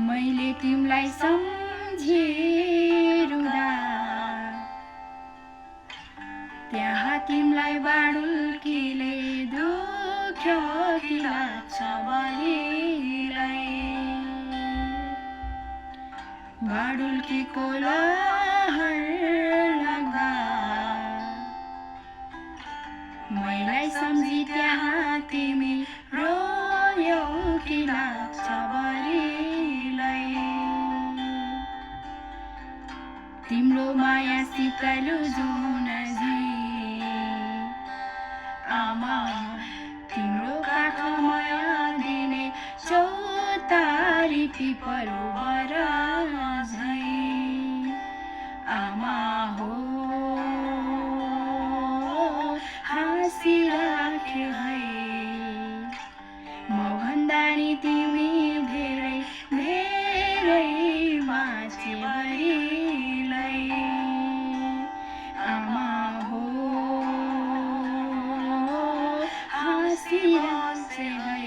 मैले तिमीलाई सम्झे रुँदा त्यहाँ तिमीलाई बाडुल्कीले दुख्यो कि लाग्छ बलिलाई। बाडुल्कीको लहर लाग्दा मैलाई सम्झी त्यहाँ तिमी रोयौ कि लाग्छ बलिलाई। तिम्रो माया शीतल जुन झैं आमा तिम्रो काख माया दिने चौतारी पिपल बर झैं आमा हो हाँसिराखे है म भन्दा नि तिमी धेरै धेरै बाँचे बरिलाई। आमा हो हाँसिराखे है।